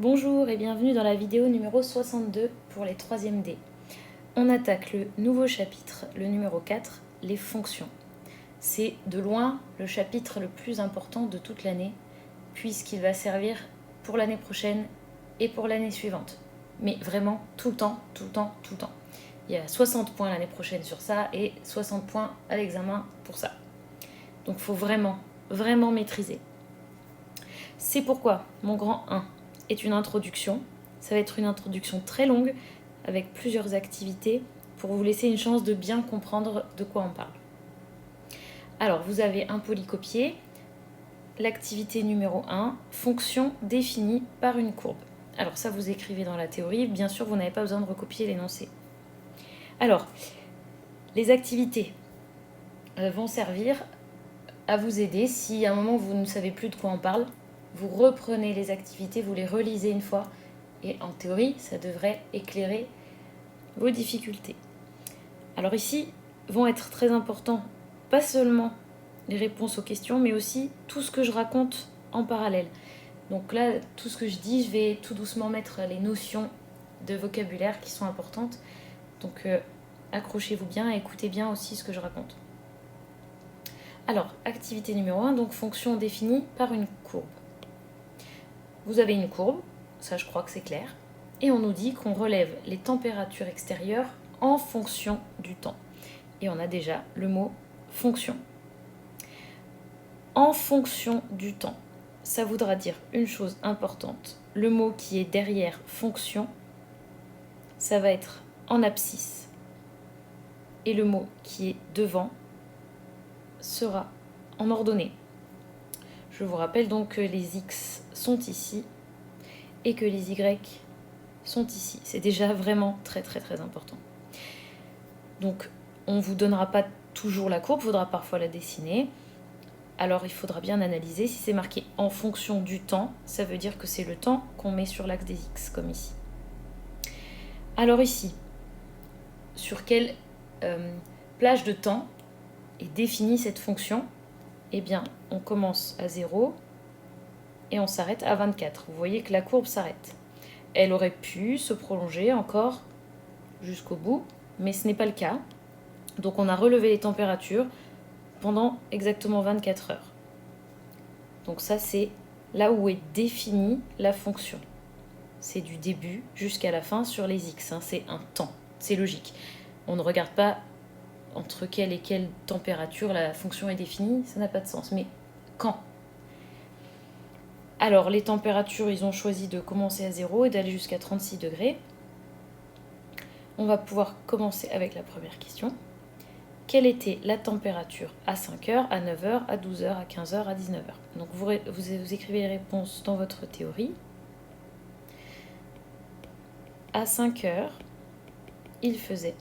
Bonjour et bienvenue dans la vidéo numéro 62 pour les 3e D. On attaque le nouveau chapitre, le numéro 4, les fonctions. C'est de loin le chapitre le plus important de toute l'année, puisqu'il va servir pour l'année prochaine et pour l'année suivante. Mais vraiment tout le temps, tout le temps, tout le temps. Il y a 60 points l'année prochaine sur ça et 60 points à l'examen pour ça. Donc il faut vraiment, vraiment maîtriser. C'est pourquoi mon grand 1 est une introduction. Ça va être une introduction très longue avec plusieurs activités pour vous laisser une chance de bien comprendre de quoi on parle. Alors, vous avez un polycopié. L'activité numéro 1, fonction définie par une courbe. Alors ça, vous écrivez dans la théorie. Bien sûr, vous n'avez pas besoin de recopier l'énoncé. Alors, les activités vont servir à vous aider. Si à un moment, vous ne savez plus de quoi on parle, vous reprenez les activités, vous les relisez une fois. Et en théorie, ça devrait éclairer vos difficultés. Alors ici, vont être très importants, pas seulement les réponses aux questions, mais aussi tout ce que je raconte en parallèle. Donc là, tout ce que je dis, je vais tout doucement mettre les notions de vocabulaire qui sont importantes. Donc accrochez-vous bien et écoutez bien aussi ce que je raconte. Alors, activité numéro 1, donc fonction définie par une courbe. Vous avez une courbe, ça je crois que c'est clair, et on nous dit qu'on relève les températures extérieures en fonction du temps. Et on a déjà le mot fonction. En fonction du temps, ça voudra dire une chose importante. Le mot qui est derrière fonction, ça va être en abscisse. Et le mot qui est devant sera en ordonnée. Je vous rappelle donc que les X sont ici et que les Y sont ici. C'est déjà vraiment très très très important. Donc on ne vous donnera pas toujours la courbe, il faudra parfois la dessiner. Alors il faudra bien analyser. Si c'est marqué en fonction du temps, ça veut dire que c'est le temps qu'on met sur l'axe des X, comme ici. Alors ici, sur quelle plage de temps est définie cette fonction? Eh bien, on commence à 0 et on s'arrête à 24. Vous voyez que la courbe s'arrête. Elle aurait pu se prolonger encore jusqu'au bout, mais ce n'est pas le cas. Donc on a relevé les températures pendant exactement 24 heures. Donc ça, c'est là où est définie la fonction. C'est du début jusqu'à la fin sur les X. C'est un temps. C'est logique. On ne regarde pas entre quelle et quelle température la fonction est définie. Ça n'a pas de sens. Mais quand? Alors, les températures, ils ont choisi de commencer à 0 et d'aller jusqu'à 36 degrés. On va pouvoir commencer avec la première question. Quelle était la température à 5h, à 9h, à 12h, à 15h, à 19h? Donc vous écrivez les réponses dans votre théorie. À 5h, il faisait.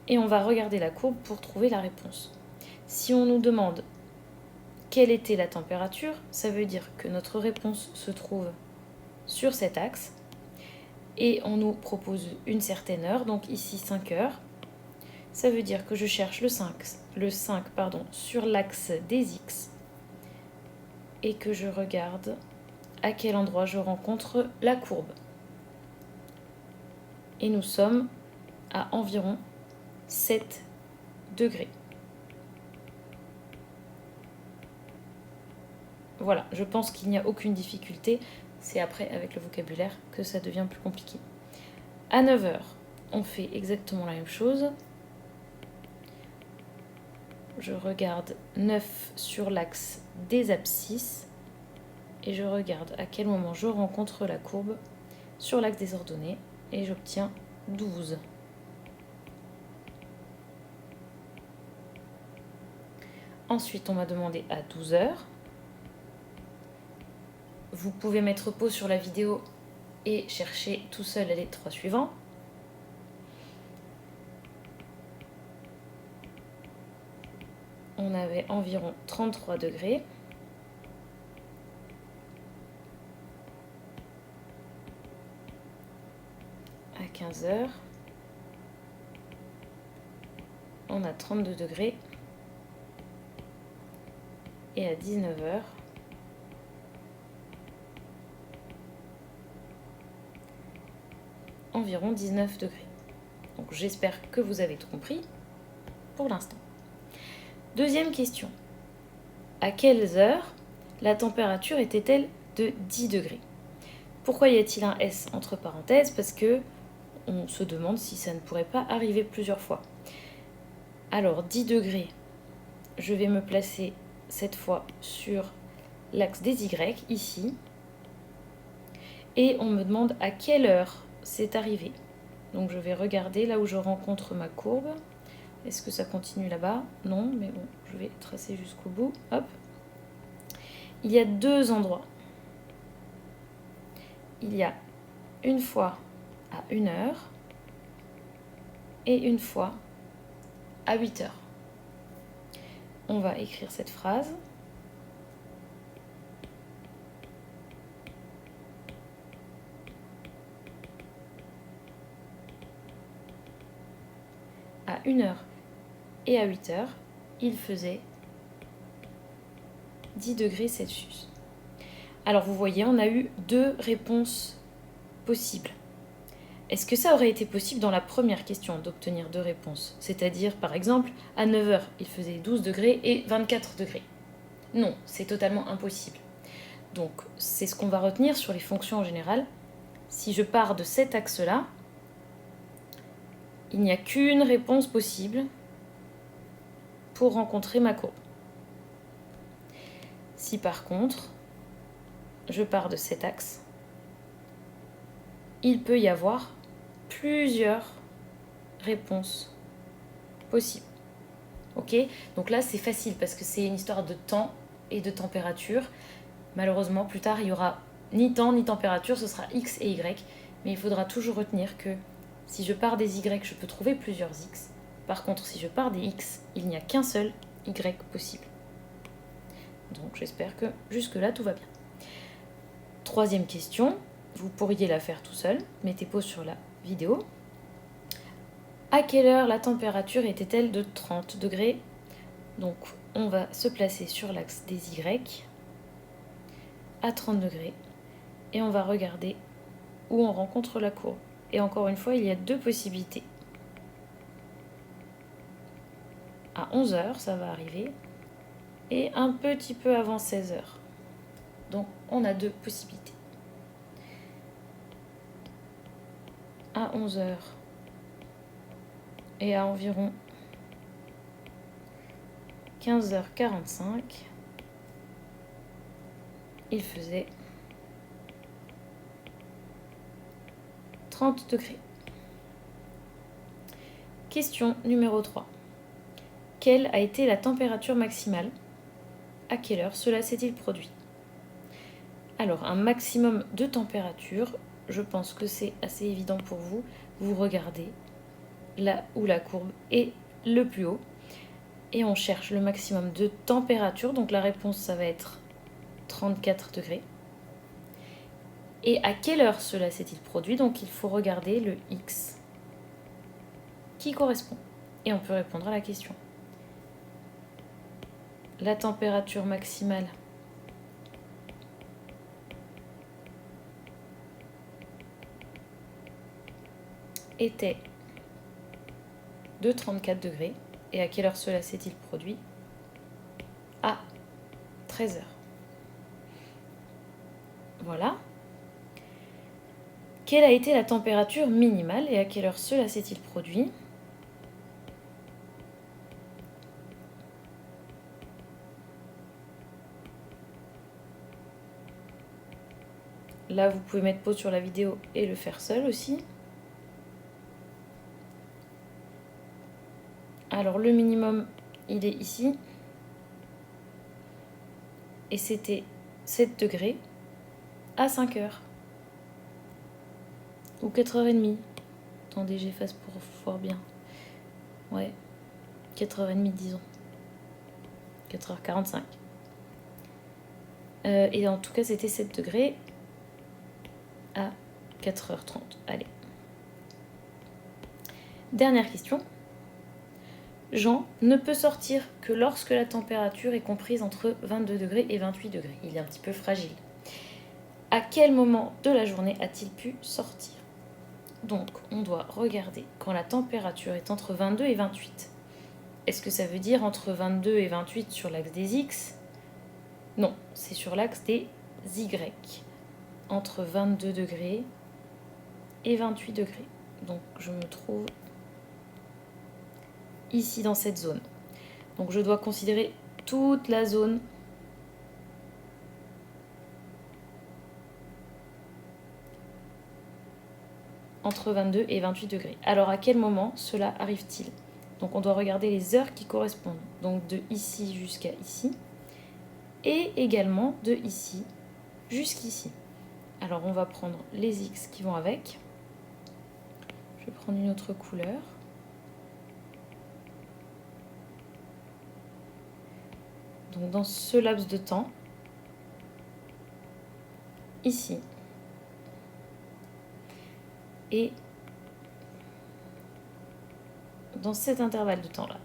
Et on va regarder la courbe pour trouver la réponse. Si on nous demande quelle était la température, ça veut dire que notre réponse se trouve sur cet axe. Et on nous propose une certaine heure, donc ici 5 heures. Ça veut dire que je cherche le 5 sur l'axe des X et que je regarde à quel endroit je rencontre la courbe. Et nous sommes à environ 7 degrés. Voilà, je pense qu'il n'y a aucune difficulté. C'est après, avec le vocabulaire, que ça devient plus compliqué. À 9h, on fait exactement la même chose. Je regarde 9 sur l'axe des abscisses et je regarde à quel moment je rencontre la courbe sur l'axe des ordonnées et j'obtiens 12. Ensuite, on m'a demandé à 12 heures. Vous pouvez mettre pause sur la vidéo et chercher tout seul les 3 suivants. On avait environ 33 degrés. À 15 heures, on a 32 degrés. Et à 19 heures, environ 19 degrés. Donc j'espère que vous avez tout compris pour l'instant. Deuxième question. À quelles heures la température était-elle de 10 degrés? Pourquoi y a-t-il un S entre parenthèses? Parce que on se demande si ça ne pourrait pas arriver plusieurs fois. Alors 10 degrés, je vais me placer cette fois sur l'axe des Y, ici. Et on me demande à quelle heure c'est arrivé. Donc je vais regarder là où je rencontre ma courbe. Est-ce que ça continue là-bas? Non, mais bon, je vais tracer jusqu'au bout. Hop. Il y a deux endroits. Il y a une fois à 1 heure et une fois à 8 heures. On va écrire cette phrase. À 1 heure et à 8 heures, il faisait 10 degrés Celsius. Alors vous voyez, on a eu deux réponses possibles. Est-ce que ça aurait été possible dans la première question d'obtenir deux réponses? C'est-à-dire, par exemple, à 9 heures, il faisait 12 degrés et 24 degrés. Non, c'est totalement impossible. Donc, c'est ce qu'on va retenir sur les fonctions en général. Si je pars de cet axe-là, il n'y a qu'une réponse possible pour rencontrer ma courbe. Si par contre, je pars de cet axe, il peut y avoir plusieurs réponses possibles. Ok? Donc là, c'est facile parce que c'est une histoire de temps et de température. Malheureusement, plus tard, il n'y aura ni temps ni température, ce sera X et Y. Mais il faudra toujours retenir que si je pars des Y, je peux trouver plusieurs X. Par contre, si je pars des X, il n'y a qu'un seul Y possible. Donc j'espère que jusque-là, tout va bien. Troisième question, vous pourriez la faire tout seul. Mettez pause sur la vidéo. À quelle heure la température était-elle de 30 degrés? Donc on va se placer sur l'axe des Y à 30 degrés et on va regarder où on rencontre la courbe. Et encore une fois, il y a deux possibilités. À 11 heures, ça va arriver, et un petit peu avant 16 heures. Donc on a deux possibilités. À 11 heures et à environ 15h45, il faisait 30 degrés. Question numéro 3. Quelle a été la température maximale? À quelle heure cela s'est-il produit? Alors, un maximum de température, je pense que c'est assez évident pour vous. Vous regardez là où la courbe est le plus haut et on cherche le maximum de température. Donc la réponse, ça va être 34 degrés. Et à quelle heure cela s'est-il produit? Donc il faut regarder le X qui correspond. Et on peut répondre à la question. La température maximale était de 34 degrés. Et à quelle heure cela s'est-il produit? À 13 heures. Voilà. Quelle a été la température minimale et à quelle heure cela s'est-il produit? Là, vous pouvez mettre pause sur la vidéo et le faire seul aussi. Alors, le minimum, il est ici. Et c'était 7 degrés à 5 heures. Ou 4h30. Attendez, j'efface pour voir bien. Ouais, 4h30, disons. 4h45. Et en tout cas, c'était 7 degrés à 4h30. Allez. Dernière question. Jean ne peut sortir que lorsque la température est comprise entre 22 degrés et 28 degrés. Il est un petit peu fragile. À quel moment de la journée a-t-il pu sortir? Donc, on doit regarder quand la température est entre 22 et 28. Est-ce que ça veut dire entre 22 et 28 sur l'axe des X? Non, c'est sur l'axe des Y. Entre 22 degrés et 28 degrés. Donc, je me trouve ici dans cette zone. Donc, je dois considérer toute la zone entre 22 et 28 degrés. Alors, à quel moment cela arrive-t-il? Donc, on doit regarder les heures qui correspondent. Donc, de ici jusqu'à ici. Et également de ici jusqu'ici. Alors, on va prendre les X qui vont avec. Je vais prendre une autre couleur. Donc, dans ce laps de temps, ici, et dans cet intervalle de temps-là.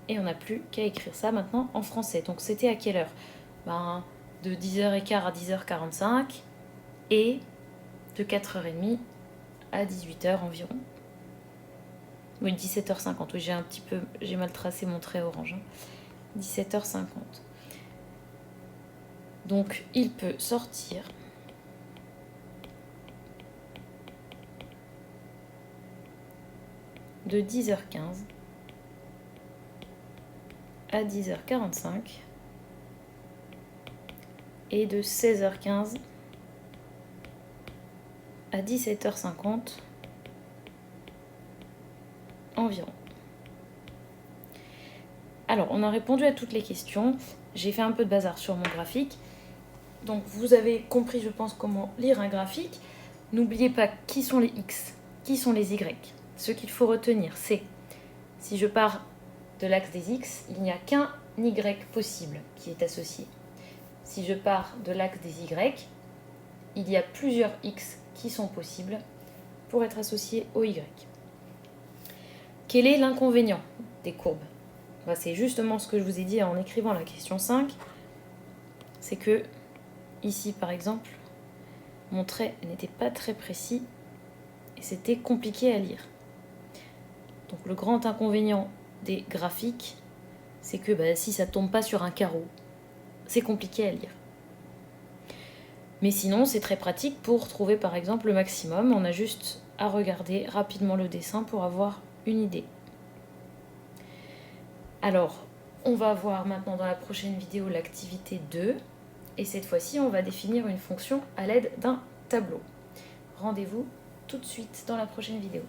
Et on n'a plus qu'à écrire ça maintenant en français. Donc, c'était à quelle heure? De 10h15 à 10h45 et de 4h30 à 18h environ. Oui, 17h50. Oui, j'ai mal tracé mon trait orange. 17h50. Donc, il peut sortir de 10h15 à 10h45 et de 16h15 à 17h50 environ. Alors, on a répondu à toutes les questions. J'ai fait un peu de bazar sur mon graphique. Donc, vous avez compris, je pense, comment lire un graphique. N'oubliez pas qui sont les X, qui sont les Y. Ce qu'il faut retenir, c'est, si je pars de l'axe des X, il n'y a qu'un Y possible qui est associé. Si je pars de l'axe des Y, il y a plusieurs X qui sont possibles pour être associés au Y. Quel est l'inconvénient des courbes? C'est justement ce que je vous ai dit en écrivant la question 5. C'est que, ici par exemple, mon trait n'était pas très précis et c'était compliqué à lire. Donc le grand inconvénient des graphiques, c'est que si ça ne tombe pas sur un carreau, c'est compliqué à lire. Mais sinon, c'est très pratique pour trouver par exemple le maximum. On a juste à regarder rapidement le dessin pour avoir une idée. Alors, on va voir maintenant dans la prochaine vidéo l'activité 2. Et cette fois-ci, on va définir une fonction à l'aide d'un tableau. Rendez-vous tout de suite dans la prochaine vidéo.